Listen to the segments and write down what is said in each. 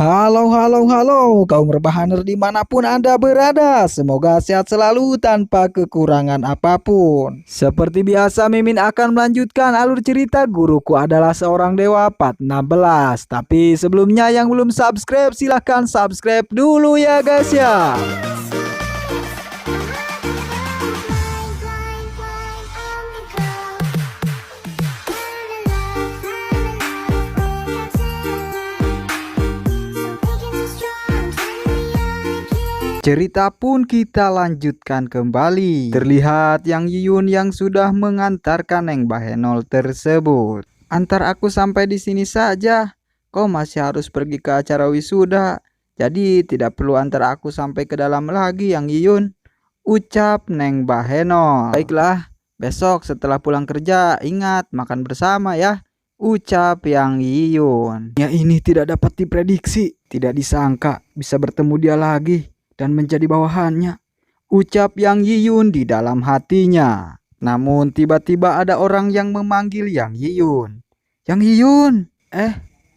Halo, halo, halo, kaum rebahaner dimanapun Anda berada. Semoga sehat selalu tanpa kekurangan apapun. Seperti biasa, Mimin akan melanjutkan alur cerita Guruku Adalah Seorang Dewa part 16. Tapi sebelumnya yang belum subscribe, silahkan subscribe dulu ya guys ya. Cerita pun kita lanjutkan kembali. Terlihat Yang Yiyun yang sudah mengantarkan Neng Bahenol tersebut. Antar aku sampai di sini saja. Kau masih harus pergi ke acara wisuda. Jadi tidak perlu antar aku sampai ke dalam lagi Yang Yiyun. Ucap Neng Bahenol. Baiklah, besok setelah pulang kerja ingat makan bersama ya. Ucap Yang Yiyun. Ya ini tidak dapat diprediksi. Tidak disangka bisa bertemu dia lagi dan menjadi bawahannya, ucap Yang Yiyun di dalam hatinya. Namun tiba-tiba ada orang yang memanggil Yang Yiyun. Yang Yiyun,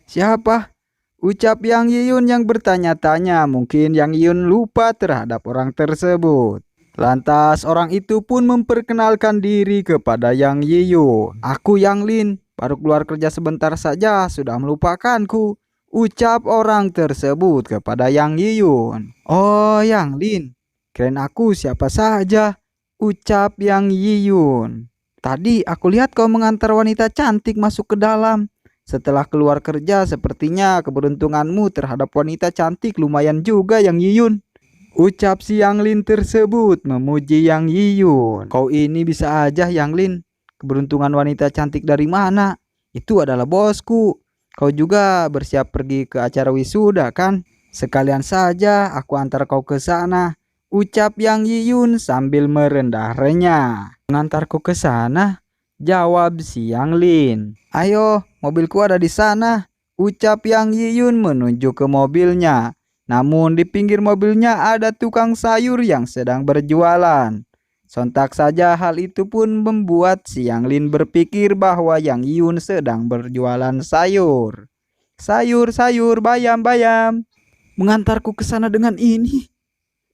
siapa? Ucap Yang Yiyun yang bertanya-tanya. Mungkin Yang Yiyun lupa terhadap orang tersebut. Lantas orang itu pun memperkenalkan diri kepada Yang Yiyun. Aku Yang Lin, baru keluar kerja sebentar saja sudah melupakanku. Ucap orang tersebut kepada Yang Yiyun. Oh Yang Lin, kirain aku siapa saja. Ucap Yang Yiyun. Tadi aku lihat kau mengantar wanita cantik masuk ke dalam. Setelah keluar kerja sepertinya keberuntunganmu terhadap wanita cantik lumayan juga Yang Yiyun. Ucap si Yang Lin tersebut memuji Yang Yiyun. Kau ini bisa aja Yang Lin. Keberuntungan wanita cantik dari mana? Itu adalah bosku. Kau juga bersiap pergi ke acara wisuda kan? Sekalian saja aku antar kau ke sana. Ucap Yang Yiyun sambil merendah renyah. Mengantarku ke sana? Jawab si Yang Lin. Ayo, mobilku ada di sana. Ucap Yang Yiyun menuju ke mobilnya. Namun di pinggir mobilnya ada tukang sayur yang sedang berjualan. Sontak saja hal itu pun membuat si Yang Lin berpikir bahwa Yang Yiyun sedang berjualan sayur. Sayur, bayam. Mengantarku ke sana dengan ini.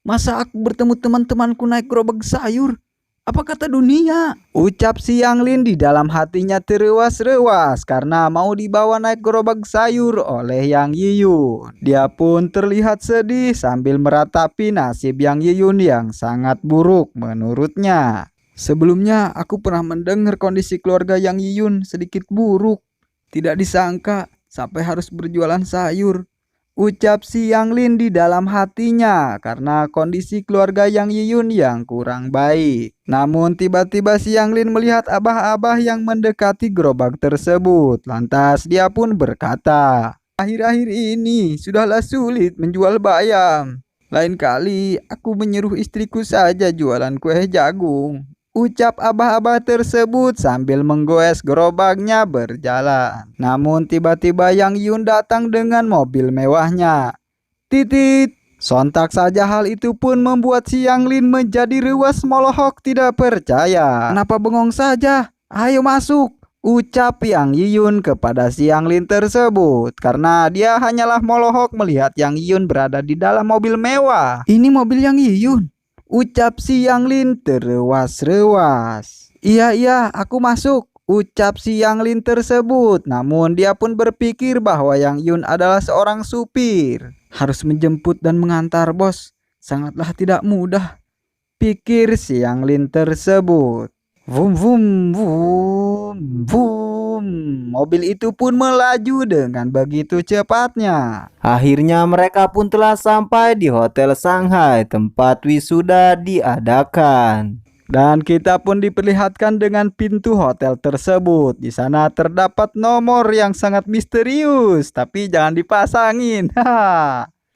Masa aku bertemu teman-temanku naik gerobak sayur? Apa kata dunia? Ucap si Yang Lin di dalam hatinya terewas-rewas karena mau dibawa naik gerobak sayur oleh Yang Yiyun. Dia pun terlihat sedih sambil meratapi nasib Yang Yiyun yang sangat buruk menurutnya. Sebelumnya aku pernah mendengar kondisi keluarga Yang Yiyun sedikit buruk. Tidak disangka sampai harus berjualan sayur. Ucap si Yang Lin di dalam hatinya karena kondisi keluarga Yang Yiyun yang kurang baik. Namun tiba-tiba si Yang Lin melihat abah-abah yang mendekati gerobak tersebut. Lantas dia pun berkata, akhir-akhir ini sudahlah sulit menjual bayam. Lain kali aku menyuruh istriku saja jualan kue jagung. Ucap abah-abah tersebut sambil menggoes gerobaknya berjalan. Namun tiba-tiba Yang Yiyun datang dengan mobil mewahnya. Titit. Sontak saja hal itu pun membuat si Yang Lin menjadi ruas molohok tidak percaya. Kenapa bengong saja? Ayo masuk. Ucap Yang Yiyun kepada si Yang Lin tersebut. Karena dia hanyalah molohok melihat Yang Yiyun berada di dalam mobil mewah. Ini mobil Yang Yiyun. Ucap si Yang Lin terewas-rewas. Iya, aku masuk. Ucap si Yang Lin tersebut. Namun dia pun berpikir bahwa Yang Yiyun adalah seorang supir. Harus menjemput dan mengantar bos. Sangatlah tidak mudah. Pikir si Yang Lin tersebut. Vum vum vum vum. Mobil itu pun melaju dengan begitu cepatnya. Akhirnya mereka pun telah sampai di Hotel Shanghai tempat wisuda diadakan. Dan kita pun diperlihatkan dengan pintu hotel tersebut. Di sana terdapat nomor yang sangat misterius, tapi jangan dipasangin.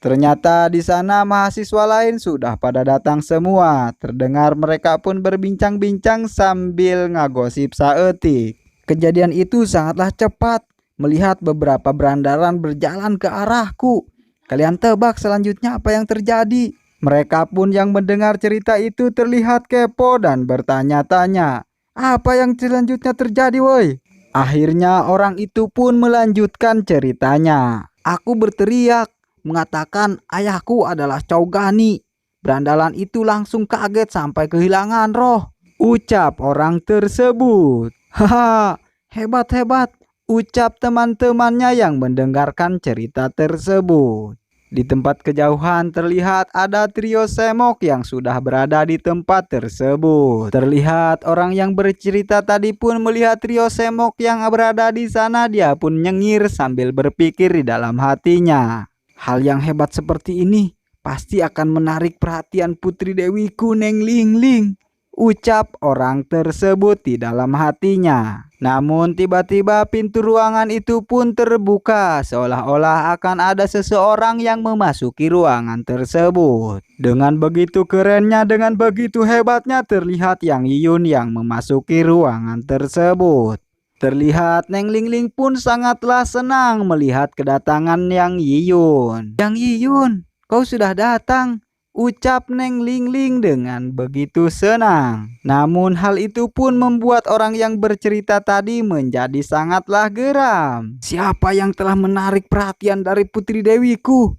Ternyata di sana mahasiswa lain sudah pada datang semua. Terdengar mereka pun berbincang-bincang sambil ngagosip saeutik. Kejadian itu sangatlah cepat. Melihat beberapa berandalan berjalan ke arahku. Kalian tebak selanjutnya apa yang terjadi? Mereka pun yang mendengar cerita itu terlihat kepo dan bertanya-tanya. Apa yang selanjutnya terjadi woi? Akhirnya orang itu pun melanjutkan ceritanya. Aku berteriak. mengatakan ayahku adalah Chow Gani. Berandalan itu langsung kaget sampai kehilangan roh, ucap orang tersebut. Haha, hebat-hebat, ucap teman-temannya yang mendengarkan cerita tersebut. Di tempat kejauhan terlihat ada trio semok yang sudah berada di tempat tersebut. Terlihat orang yang bercerita tadi pun melihat trio semok yang berada di sana. Dia pun nyengir sambil berpikir di dalam hatinya. Hal yang hebat seperti ini pasti akan menarik perhatian Putri Dewiku, Neng Lingling, ucap orang tersebut di dalam hatinya. Namun tiba-tiba pintu ruangan itu pun terbuka, seolah-olah akan ada seseorang yang memasuki ruangan tersebut. Dengan begitu kerennya, dengan begitu hebatnya terlihat Yang Yiyun yang memasuki ruangan tersebut. Terlihat Neng Lingling pun sangatlah senang melihat kedatangan Yang Yiyun. Yang Yiyun, kau sudah datang, ucap Neng Lingling dengan begitu senang. Namun hal itu pun membuat orang yang bercerita tadi menjadi sangatlah geram. Siapa yang telah menarik perhatian dari Putri Dewiku?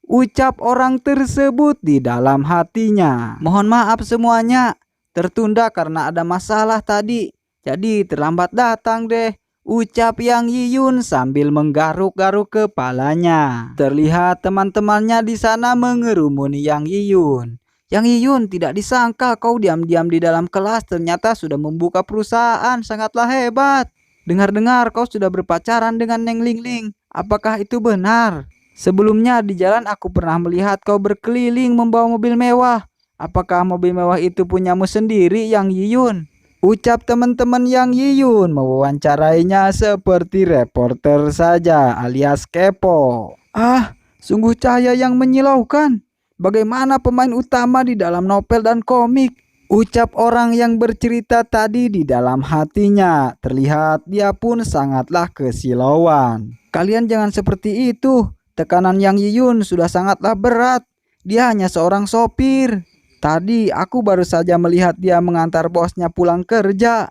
Ucap orang tersebut di dalam hatinya. Mohon maaf semuanya, tertunda karena ada masalah tadi. Jadi terlambat datang deh, ucap Yang Yiyun sambil menggaruk-garuk kepalanya. Terlihat teman-temannya di sana mengerumuni Yang Yiyun. Yang Yiyun, tidak disangka kau diam-diam di dalam kelas ternyata sudah membuka perusahaan, sangatlah hebat. Dengar-dengar kau sudah berpacaran dengan Neng Lingling. Apakah itu benar? Sebelumnya di jalan aku pernah melihat kau berkeliling membawa mobil mewah. Apakah mobil mewah itu punyamu sendiri, Yang Yiyun? Ucap teman-teman Yang Yiyun mewawancarainya seperti reporter saja alias kepo. Ah, sungguh cahaya yang menyilaukan. Bagaimana pemain utama di dalam novel dan komik? Ucap orang yang bercerita tadi di dalam hatinya. Terlihat dia pun sangatlah kesilauan. Kalian jangan seperti itu. Tekanan Yang Yiyun sudah sangatlah berat. Dia hanya seorang sopir. Tadi aku baru saja melihat dia mengantar bosnya pulang kerja,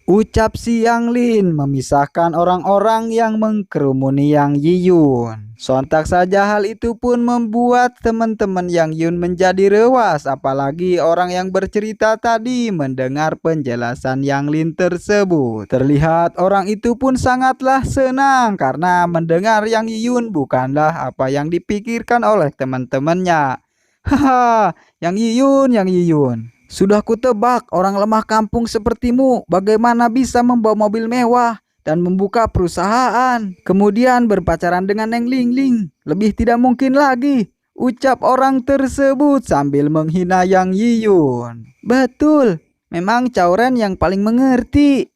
ucap si Yang Lin memisahkan orang-orang yang mengkerumuni Yang Yiyun. Sontak saja hal itu pun membuat teman-teman Yang Yiyun menjadi rewas, apalagi orang yang bercerita tadi mendengar penjelasan Yang Lin tersebut. Terlihat orang itu pun sangatlah senang karena mendengar Yang Yiyun bukanlah apa yang dipikirkan oleh teman-temannya. Haha, Yang Yiyun. Sudah kutebak orang lemah kampung sepertimu bagaimana bisa membawa mobil mewah dan membuka perusahaan. Kemudian berpacaran dengan Neng Lingling. Lebih tidak mungkin lagi, ucap orang tersebut sambil menghina Yang Yiyun. Betul, memang Cauren yang paling mengerti.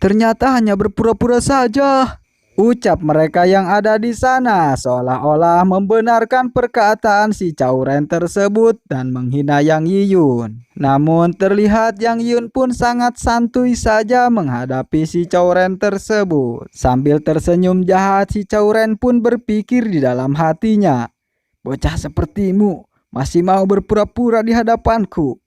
Ternyata hanya berpura-pura saja, ucap mereka yang ada di sana seolah-olah membenarkan perkataan si Cauren tersebut dan menghina Yang Yiyun. Namun terlihat Yang Yiyun pun sangat santuy saja menghadapi si Cauren tersebut. Sambil tersenyum jahat, si Cauren pun berpikir di dalam hatinya, bocah sepertimu masih mau berpura-pura di hadapanku.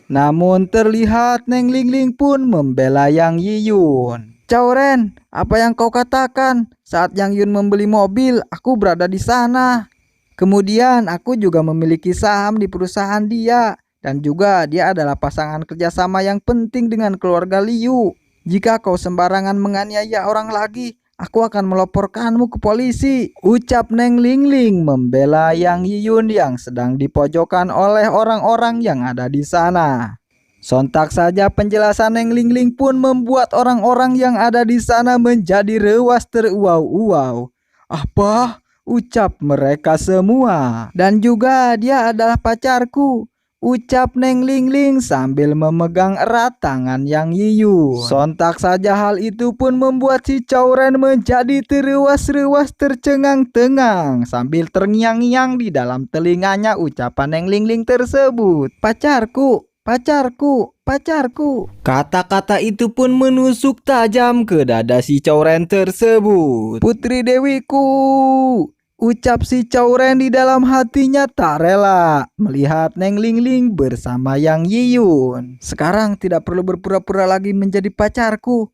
Namun terlihat Neng Lingling pun membela Yang Yiyun. Cauren, apa yang kau katakan? Saat Yang Yun membeli mobil, aku berada di sana. Kemudian aku juga memiliki saham di perusahaan dia. Dan juga dia adalah pasangan kerjasama yang penting dengan keluarga Liu. Jika kau sembarangan menganiaya orang lagi, aku akan melaporkanmu ke polisi, ucap Neng Lingling membela Yang Yiyun yang sedang dipojokkan oleh orang-orang yang ada di sana. Sontak saja penjelasan Neng Lingling pun membuat orang-orang yang ada di sana menjadi rewas teruau-uau. Apa? Ucap mereka semua. Dan juga dia adalah pacarku, ucap Neng Lingling sambil memegang erat tangan Yang Yiyun. Sontak saja hal itu pun membuat si Cauren menjadi terrewas-rewas tercengang-tengang sambil terngiang-ngiang di dalam telinganya ucapan Neng Lingling tersebut. Pacarku. Kata-kata itu pun menusuk tajam ke dada si Cauren tersebut. Putri Dewiku, ucap si Cauren di dalam hatinya tak rela melihat Neng Lingling bersama Yang Yiyun. Sekarang tidak perlu berpura-pura lagi menjadi pacarku,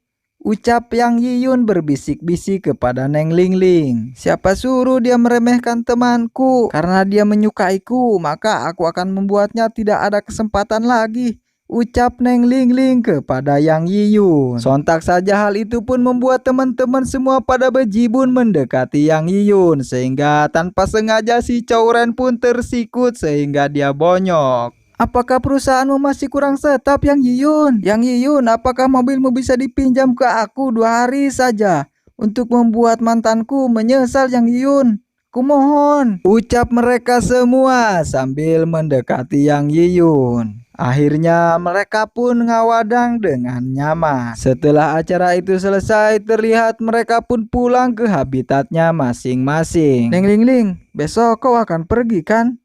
Ucap Yang Yiyun berbisik-bisik kepada Neng Lingling. Siapa suruh dia meremehkan temanku? Karena dia menyukaiku, maka aku akan membuatnya tidak ada kesempatan lagi. Ucap Neng Lingling kepada Yang Yiyun. Sontak saja hal itu pun membuat teman-teman semua pada bejibun mendekati Yang Yiyun. Sehingga tanpa sengaja si Chowren pun tersikut sehingga dia bonyok. Apakah perusahaanmu masih kurang setap, Yang Yiyun? Yang Yiyun, apakah mobilmu bisa dipinjam ke aku 2 hari saja untuk membuat mantanku menyesal, Yang Yiyun? Kumohon. Ucap mereka semua sambil mendekati Yang Yiyun. Akhirnya mereka pun ngawadang dengan nyaman. Setelah acara itu selesai, terlihat mereka pun pulang ke habitatnya masing-masing. Neng Lingling, besok kau akan pergi kan?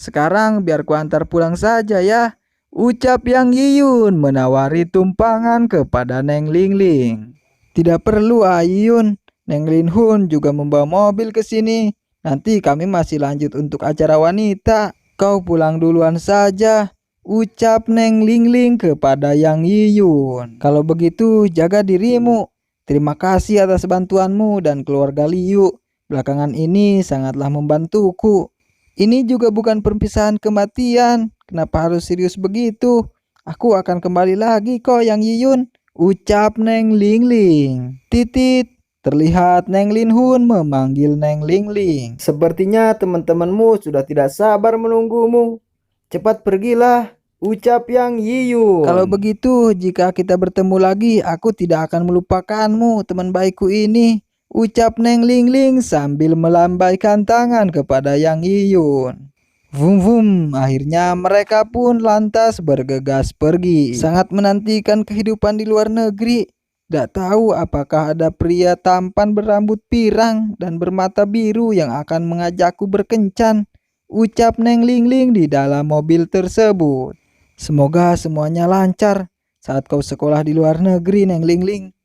Sekarang biar ku antar pulang saja ya. Ucap Yang Yiyun menawari tumpangan kepada Neng Lingling. Tidak perlu Yiyun. Neng Linhun juga membawa mobil ke sini. Nanti kami masih lanjut untuk acara wanita. Kau pulang duluan saja. Ucap Neng Lingling kepada Yang Yiyun. Kalau begitu jaga dirimu. Terima kasih atas bantuanmu dan keluarga Liu. Belakangan ini sangatlah membantuku. Ini juga bukan perpisahan kematian. Kenapa harus serius begitu? Aku akan kembali lagi kok, Yang Yiyun. Ucap Neng Lingling. Titit. Terlihat Neng Linhun memanggil Neng Lingling. Sepertinya teman-temanmu sudah tidak sabar menunggumu. Cepat pergilah, ucap Yang Yiyun. Kalau begitu, jika kita bertemu lagi, aku tidak akan melupakanmu, teman baikku ini. Ucap Neng Lingling sambil melambaikan tangan kepada Yang Yiyun. Vum vum, akhirnya mereka pun lantas bergegas pergi. Sangat menantikan kehidupan di luar negeri. Tidak tahu apakah ada pria tampan berambut pirang dan bermata biru yang akan mengajakku berkencan. Ucap Neng Lingling di dalam mobil tersebut. Semoga semuanya lancar saat kau sekolah di luar negeri, Neng Lingling.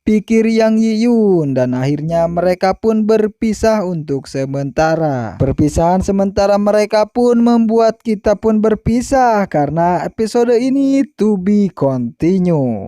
Pikir Yang Yiyun, dan akhirnya mereka pun berpisah untuk sementara. Perpisahan sementara mereka pun membuat kita pun berpisah karena episode ini to be continue.